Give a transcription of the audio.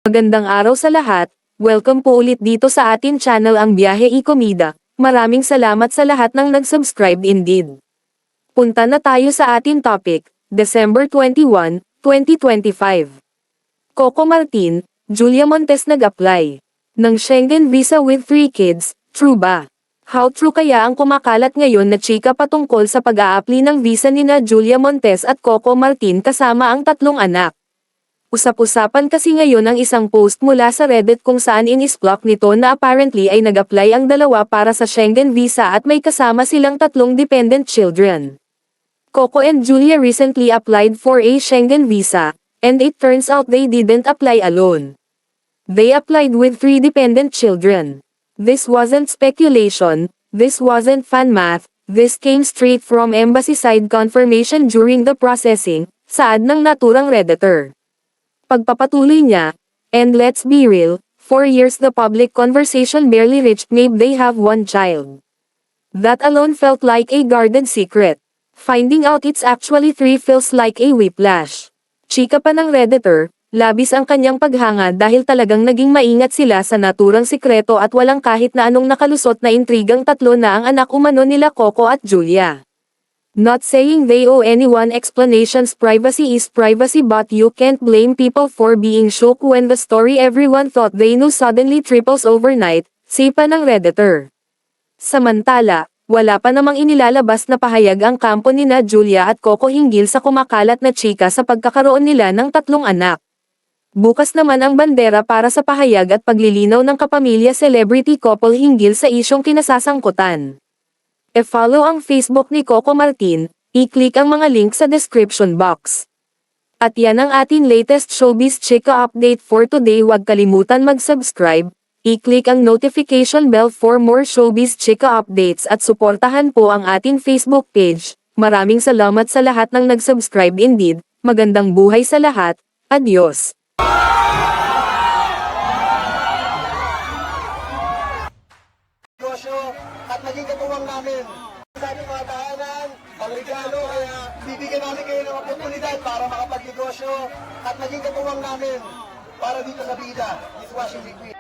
Magandang araw sa lahat, welcome po ulit dito sa atin channel ang Biyahe i-Komida. Maraming salamat sa lahat ng nag-subscribe indeed. Punta na tayo sa atin topic, December 21, 2025. Coco Martin, Julia Montes nag-apply ng Schengen visa with 3 kids, true ba? How true kaya ang kumakalat ngayon na chika patungkol sa pag-a-apply ng visa nina Julia Montes at Coco Martin kasama ang 3 anak? Usap-usapan kasi ngayon ang isang post mula sa Reddit kung saan inisblock nito na apparently ay nag-apply ang dalawa para sa Schengen visa at may kasama silang 3 dependent children. Coco and Julia recently applied for a Schengen visa, and it turns out they didn't apply alone. They applied with 3 dependent children. This wasn't speculation, this wasn't fan math, this came straight from embassy side confirmation during the processing, saad ng naturang Redditor. Pagpapatuloy niya, and let's be real, for years the public conversation barely reached maybe they have 1 child. That alone felt like a guarded secret. Finding out it's actually 3 feels like a whiplash. Chika pa ng Redditor, labis ang kanyang paghanga dahil talagang naging maingat sila sa naturang sikreto at walang kahit na anong nakalusot na intrigang 3 na ang anak umano nila Coco at Julia. Not saying they owe anyone explanations, privacy is privacy, but you can't blame people for being shook when the story everyone thought they knew suddenly triples overnight, sipa ng Redditor. Samantala, wala pa namang inilalabas na pahayag ang kampo nina Julia at Coco hinggil sa kumakalat na chika sa pagkakaroon nila ng 3 anak. Bukas naman ang bandera para sa pahayag at paglilinaw ng kapamilya celebrity couple hinggil sa isyong kinasasangkutan. E-follow ang Facebook ni Coco Martin, i-click ang mga link sa description box. At yan ang ating latest showbiz chika update for today. Huwag kalimutan mag-subscribe, i-click ang notification bell for more showbiz chika updates at suportahan po ang ating Facebook page. Maraming salamat sa lahat ng nag-subscribe indeed, magandang buhay sa lahat, adios! At naging katuwang namin. Sabi mga tahanan, ang regalo, kaya bibigyan namin kayo ng oportunidad para makapagnegosyo at naging katuwang namin para dito sa bida. This Washington Queen.